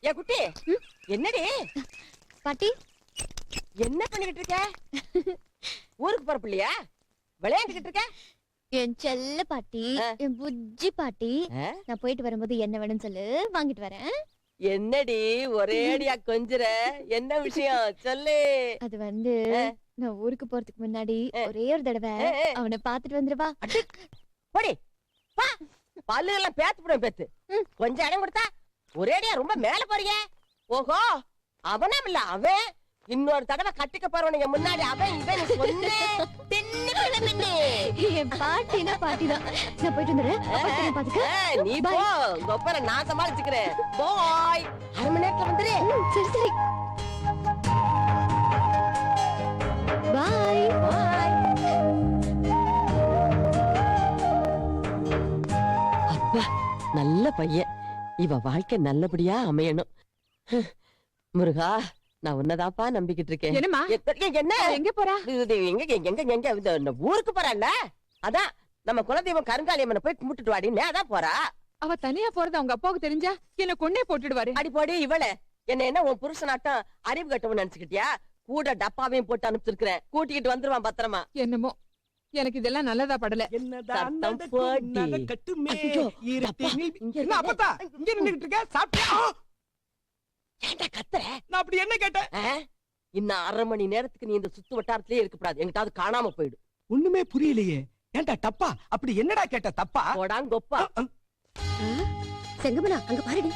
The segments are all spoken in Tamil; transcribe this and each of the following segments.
ஏ குட்டி, என்னடி பாட்டி? என்ன பண்ணிக்கிட்டு இருக்க? ஊருக்கு போற பிள்ளையா? விளையாண்டுகிட்டு இருக்க? என் செல்ல பாட்டி, என் புஜ்ஜி பாட்டி. நான் போயிட்டு வரும்போது என்ன வேணும்னு சொல்லு, வாங்கிட்டு வரேன். என்னடி ஒரே அடியா கொஞ்சுற? என்ன விஷயம் சொல்லு. அது வந்து நான் ஊருக்கு போறதுக்கு முன்னாடி ஒரே ஒரு தடவை அவனை பாத்துட்டு வந்துருவா. போடி பா, பல்லு எல்லாம் பேத்து போடும் பேத்து. கொஞ்சம் இடம் கொடுத்தா ஒரே அடியா ரொம்ப மேல போறீங்க. ஓஹோ, அவனும் இல்ல அவன் இன்னொரு தடவை கட்டிக்க போறவனுங்க முன்னாடி அவன் இவன் சொன்னே. என் பாட்டினா பாட்டிதான். நான் போயிட்டு வந்துடுறேன், பாத்துக்க. நீ போ, கொப்பரை நான் சமாளிச்சுக்கிறேன். பாய், 1/2 மணி நேரத்துல வந்துரு. சரி சரி, பாய் பாய். அப்பா, நல்ல பையன். இவ வாழ்க்கை நல்லபடியா அமையணும். முருகா, நான் உன்னதாப்பா நம்பிக்கிட்டு இருக்கேன். என்னம்மா? என்ன எங்க போறா? எங்க ஊருக்கு போறான்ல, அதான் நம்ம குலதெய்வம் கருங்காலியம்மனை போய் கும்பிட்டுட்டு வாடின்னு அதான் போறா. அவ தனியா போறது அவங்க அப்பாவுக்கு தெரிஞ்சா என்ன கொன்னே போட்டுடுவாரு. அடி போடி இவள, என்ன உன் புருஷனாட்டம் அறிவு கட்டவன் நினைச்சுக்கிட்டியா? கூட டப்பாவையும் போட்டு அனுப்பிச்சிருக்கிறேன், கூட்டிக்கிட்டு வந்துருவான் பத்திரமா. என்னமோ எனக்கு இதெல்லாம் நல்லதா படல. சத்தம் போடி. ஐயோ, டப்பா, இங்க என்ன அப்பத்தா இங்க நின்னுகிட்டு இருக்க? சாப்பிட்டியா? ஏன்டா கத்துற? நான் அப்படி என்ன கேட்டேன்? இன்னும் 1/2 மணி நேரத்துக்கு நீ இந்த சுத்து வட்டாரத்திலே இருக்கக்கூடாது. எங்கிட்டாவது காணாம போயிடு. ஒண்ணுமே புரியலையே. ஏன்டா டப்பா? அப்படி என்னடா கேட்ட? தப்பா போடாங்கொப்பா. செங்கமலா, அங்க பாருடி.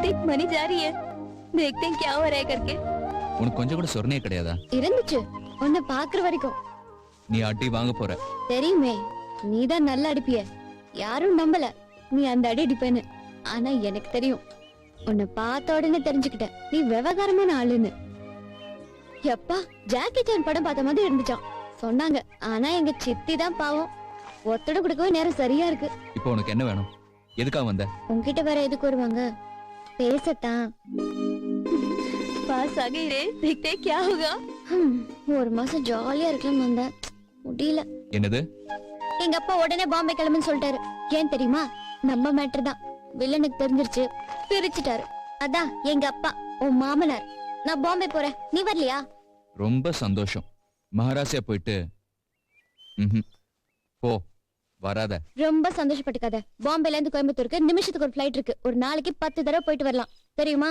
देख मनी जा रही है, देखते हैं क्या हो रहा है करके. உனக்கு கொஞ்சம் கூட சொர்ணையே கிடையாதா? இருந்துச்சு, உன்னை பாக்குற வரைக்கும். நீ அடி வாங்க போற. தெரியுமே, நீதான் நல்லா அடிப்பிய. யாரும் நம்பல நீ அந்த அடி அடிப்பேன்னு. ஆனா எனக்கு தெரியும், உன்னை பார்த்த உடனே தெரிஞ்சுக்கிட்டேன் நீ விவகாரமான ஆளுன்னு. எப்பா, ஜாக்கி சான் படம் பார்த்த மாதிரி இருந்துச்சான் சொன்னாங்க. ஆனா எங்க சித்தி தான் பாவம், ஒத்தட கொடுக்கவே நேரம் சரியா இருக்கு. இப்போ உனக்கு என்ன வேணும்? எதுக்காக வந்த? உன்கிட்ட வேற எதுக்கு வருவாங்க? பேசத்தான். பாஸ் ஆகிரே, देखते क्या होगा. ஒரு மாசம் ஜாலியா இருக்கலாம் வந்தேன், முடியல. என்னது? எங்க அப்பா உடனே பாம்பே கிளம்புன்னு சொல்லிட்டாரு. ஏன் தெரியுமா? நம்ம மேட்டர் தான் வில்லனுக்கு தெரிஞ்சிருச்சு, பிரிச்சுட்டாரு. அதான் எங்க அப்பா உன் மாமனார். நான் பாம்பே போறேன், நீ வரலையா? ரொம்ப சந்தோஷம். மகாராஷ்டிரா போயிட்டு போ, வராத. ரொம்ப சந்தோஷப்பட்டுக்காத. பாம்பேல இருந்து கோயம்புத்தூருக்கு நிமிஷத்துக்கு ஒரு ஃபிளைட் இருக்கு. ஒரு நாளைக்கு 10 தடவை போயிட்டு வரலாம், தெரியுமா?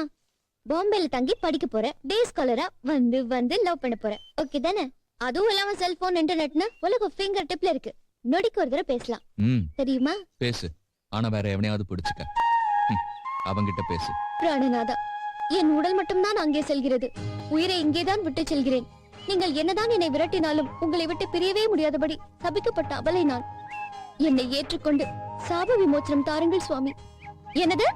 பாம்பேல தங்கி படிக்க போற, டே ஸ்காலரா வந்து வந்து லவ் பண்ண போற. ஓகே தானே? அதுவும் இல்லாம செல்போன், இன்டர்நெட்னு உலக ஃபிங்கர் டிப்ல இருக்கு. நொடிக்கு ஒரு தடவை பேசலாம், தெரியுமா? பேசு, ஆனா வேற எவனையாவது பிடிச்சுக்க. அவங்கிட்ட பேசு. பிராணநாதா, என் உடல் மட்டும்தான் அங்கே செல்கிறது, உயிரை இங்கேதான் விட்டு செல்கிறேன். நீங்கள் என்னதான் என்னை விரட்டினாலும் உங்களை விட்டு பிரியவே முடியாதபடி தபிக்கப்பட்ட அவளை நான். என்னை ஏற்றுக்கொண்டு சாப விமோச்சனம் தாருங்கள் சுவாமி. என்னது?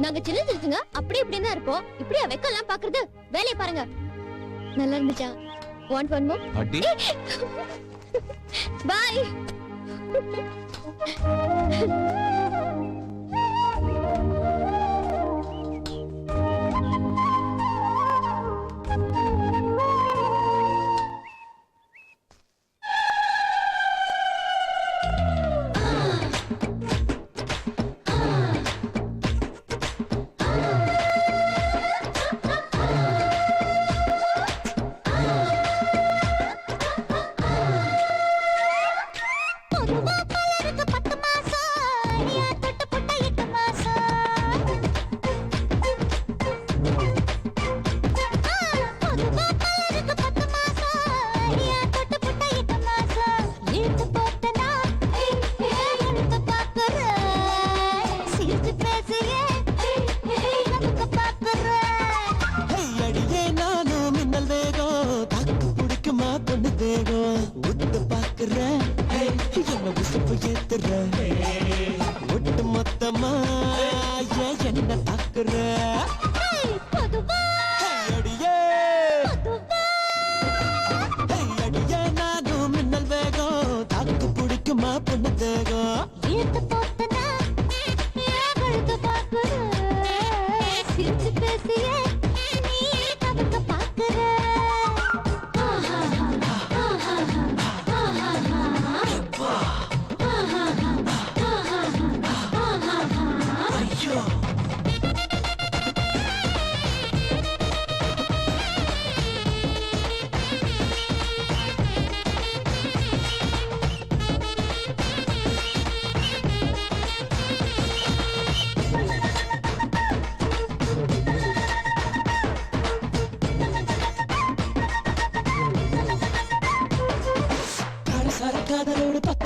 நாங்க சின்ன சிரிச்சுங்க அப்படி இப்படி தான் இருப்போம். இப்படியா வெக்கலாம் பாக்குறது? வேலையை பாருங்க. நல்லா இருந்துச்சா? Want one more? அடி. Bye. ஒட்டு மொத்தமா என்ன தாக்குற? அடியே நானும் மின்னல் வேகம் தாக்கு பிடிக்குமா பொண்ணு தேகம்.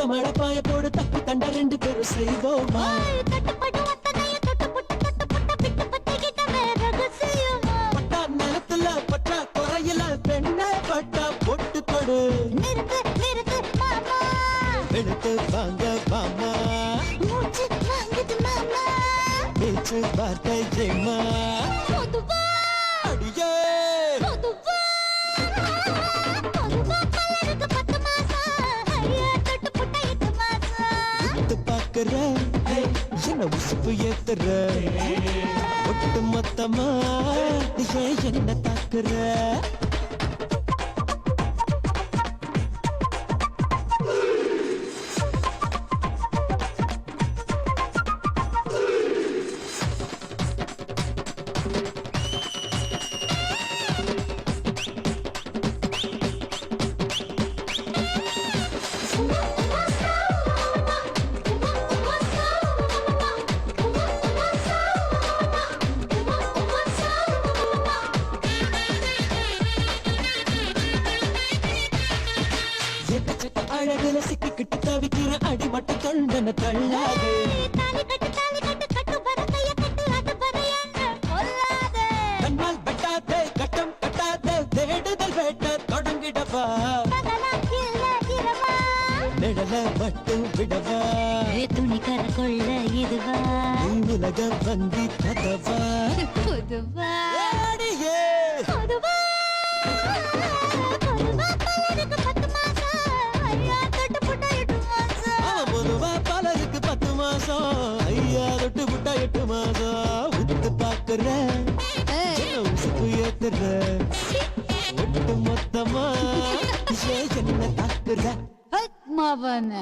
மொத்த மழை பாய போடு தப்பு தண்டா 2 பேரும் செய்வோமா பட்டா நிலத்துல பட்டா குறையில பெண்ணை பட்டா பொட்டு கொடு எடுத்து வாங்க வாமா பேச்சு வார்த்தை ஜெயமா அடியே பாக்குற என்ன உசுப்பு ஏத்துற ஒட்டு மொத்தமா என்ன தாக்குற அழகுல சிக்கிக்கிட்டு தவிக்கிற அடிமட்ட தொண்டன தள்ளாது கண்ணால் வெட்டாதே கட்டம் கட்டாதே தேடுதல் வேட்ட தொடங்கிடவா நிழல மட்டும் விடவா துணி கர கொள்ள இதுவா உலக வந்தி கதவா பொதுவா அடியே பொதுவா பொதுவா பலருக்கு 10 மாசம் ஐயா தொட்டு புட்டா 8 மாசம் உத்து பாக்குற உசுப்பு ஏத்துற ஒட்டு மொத்தமா என்ன தாக்குற மவன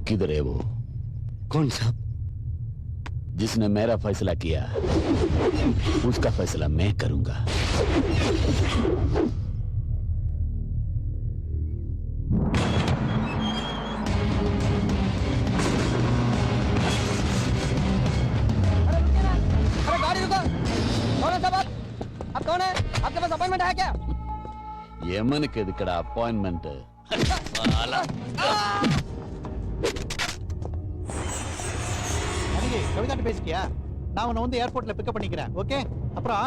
किधर है वो? कौन साहब? जिसने मेरा फैसला किया उसका फैसला मैं करूंगा। अरे गाड़ी रुको। कौन है साहब? आप कौन है? आपके पास अपॉइंटमेंट है क्या? यमन के दिकड़ा अपॉइंटमेंट கவிதாட்ட பேசிக்கியா? நான் உன்னை வந்து ஏர்போர்ட்ல பிக்கப் பண்ணிக்கிறேன். ஓகே? அப்புறம்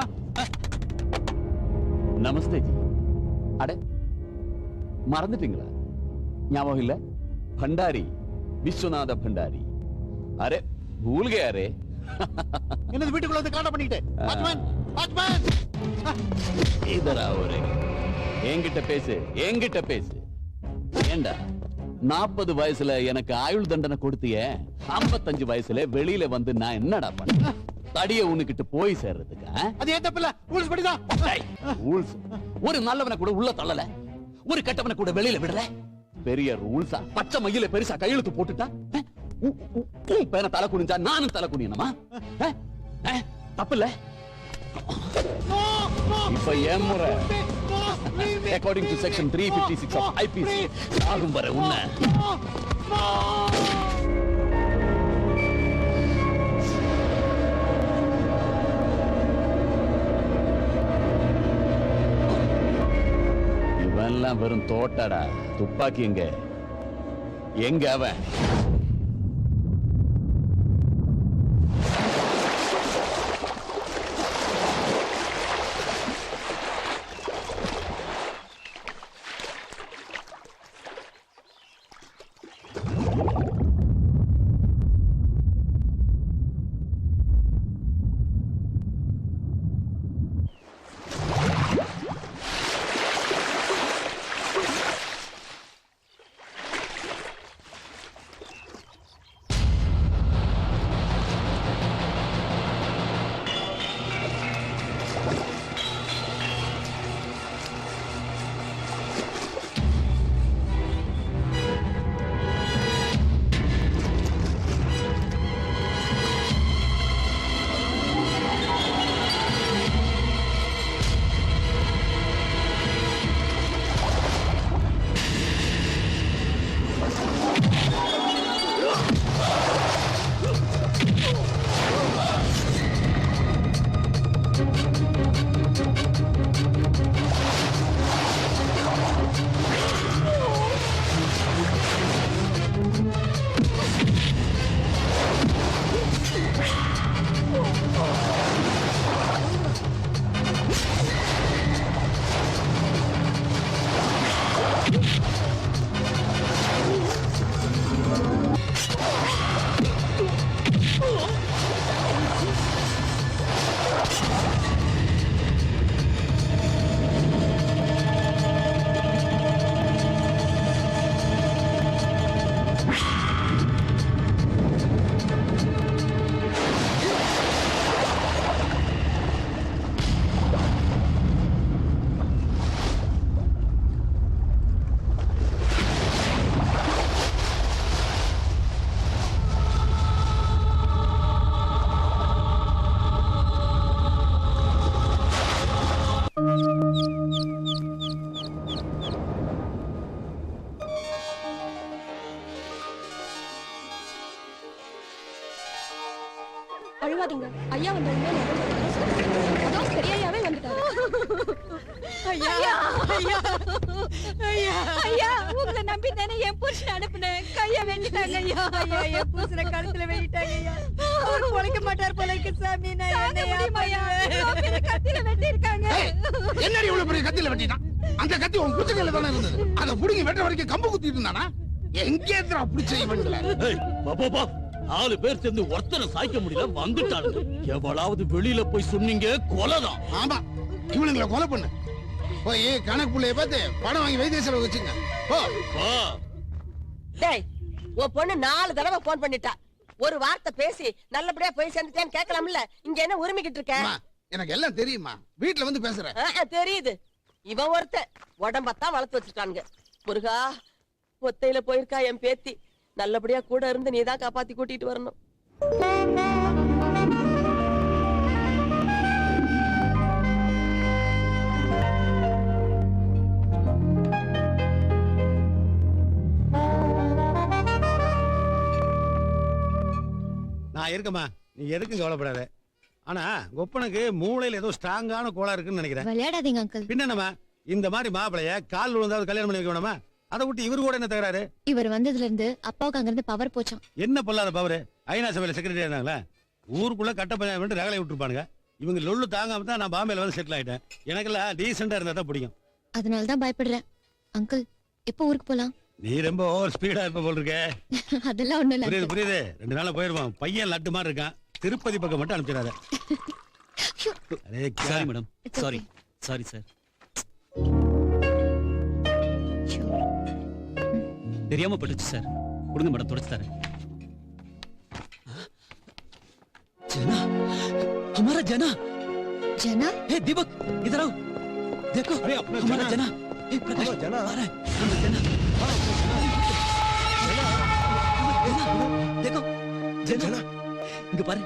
नमस्ते जी। अरे மறந்துட்டீங்களா? ஞாபகம் இல்ல? भंडारी विश्वनाथ भंडारी। अरे भूल गया रे। என்னது வீட்டுக்குள்ள வந்து காட்ட பண்ணிட்டே? வாட்ச்மேன் வாட்ச்மேன் इधर आओ रे। என்கிட்ட பேசு ஏண்டா 40 வயசுல எனக்கு ஆயுள் தண்டனை கொடுத்தியே 55 வயசுல வெளியில வந்து நான் என்னடா பண்ண தடிய உனக்கிட்ட போய் சேர்றதுக்கு அது ஏன் தப்பில்ல ரூல்ஸ் படிதான் ரூல்ஸ் ஒரு நல்லவனை கூட உள்ள தள்ளல ஒரு கெட்டவனை கூட வெளியில விடல பெரிய ரூல்ஸா பச்சை மயில பெருசா கையெழுத்து போட்டுட்டா பேன தலை குனிஞ்சா நானும் தலை குனியணுமா தப்பில்ல இப்ப ஏன் முறை according to section 356 of IPC ஆகும் வரை உன்னை இவன்லாம் வெறும் தோட்டடா துப்பாக்கி எங்க அவன் அழுகாதீங்க. ஐயா வந்த உடனே அதோ பெரியய்யாவே வந்துட்டாரு. ஐயா ஐயா ஐயா ஐயா உங்களை நம்பி தானே என் புருஷன் அனுப்புனேன். கைய வெட்டிட்டாங்க ஐயா. ஐயா என் புருஷனை கழுத்துல வெட்டிட்டாங்க ஐயா. அவர் பொழைக்க மாட்டார் போல இருக்கு சாமி. நான் என்ன கத்தில வெட்டி இருக்காங்க. என்னடி இவ்வளவு பெரிய கத்தியில வெட்டிட்டான்? அந்த கத்தி உன் குச்சிக்கையில தானே இருந்தது. அதை புடிங்கி வெட்ட வரைக்கும் கம்பு குத்திட்டு இருந்தானா? எங்கே எதிரா பிடிச்ச இவன்ல? பாப்பா 4 பேர் சேர்ந்து ஒருத்தனை சாய்க்க முடியல வந்துட்டாங்க. எவ்வளவு வெளியில போய் சொன்னீங்க கொலைதான். ஆமா, இவனுங்களை கொலை பண்ணு. போய் கணக்கு புள்ளைய பார்த்து பணம் வாங்கி வைத்திய செலவு வச்சுங்க. போ. டேய் உன் பொண்ணு 4 தடவை போன் பண்ணிட்டா. ஒரு வார்த்தை பேசி நல்லபடியா போய் சேர்ந்துட்டேன்னு கேட்கலாம்ல. இங்க என்ன உரிமைக்கிட்டு இருக்க? அம்மா, எனக்கு எல்லாம் தெரியுமா. வீட்டுல வந்து பேசுற. தெரியுது. இவன் ஒருத்தன் உடம்பத்தான் வளர்த்து வச்சிருக்கானுங்க. முருகா, ஒத்தையில போயிருக்கா என் பேத்தி. நல்லபடியா கூட இருந்து நீதான் காப்பாத்தி கூட்டிட்டு வரணும். நான் இருக்கமா, நீ எதுக்கும் கவலைப்படாத. ஆனா கொப்பனுக்கு மூளையில ஏதோ ஸ்ட்ராங்கான கோளா இருக்குன்னு நினைக்கிறேன். விளையாடாதீங்க அங்கிள். பின்னமா இந்த மாதிரி மாப்பிளைய கால் விழுந்தாவது கல்யாணம் பண்ணி வைக்க வேணாமா? அதை விட்டு இவரு கூட என்ன தகராறு? இவர் வந்ததுல இருந்து அப்பாவுக்கு அங்க இருந்து பவர் போச்சாம். என்ன பொல்லாத பவரு? ஐநா சபையில செக்ரட்டரி இருந்தாங்களா? ஊருக்குள்ள கட்ட பஞ்சாயத்து ரகலை விட்டுருப்பானுங்க. இவங்க லொல்லு தாங்காம தான் நான் பாம்பேல வந்து செட்டில் ஆயிட்டேன். எனக்கெல்லாம் டீசெண்டா இருந்தா தான் பிடிக்கும். அதனாலதான் பயப்படுறேன். அங்கிள் எப்போ ஊருக்கு போலாம்? நீ ரொம்ப ஓவர் ஸ்பீடா இருப்ப போல் இருக்க. அதெல்லாம் ஒண்ணும் இல்ல. புரியுது புரியுது. 2 நாள்ல போயிருவான். பையன் லட்டு மாதிரி இருக்கான். திருப்பதி பக்கம் மட்டும் அனுப்பிச்சிடாத. Sorry madam. Sorry sorry sir. தெரியாம பட்டுச்சு சார். கொடுங்க மேடம், தொடச்சு தரேன். जना, हमारा जना। जना? हे दीपक, इधर आओ। देखो, अरे अपना हमारा जना। हे प्रकाश, जना आ रहा है। हमारा जना। देखो, जना। इनके पारे।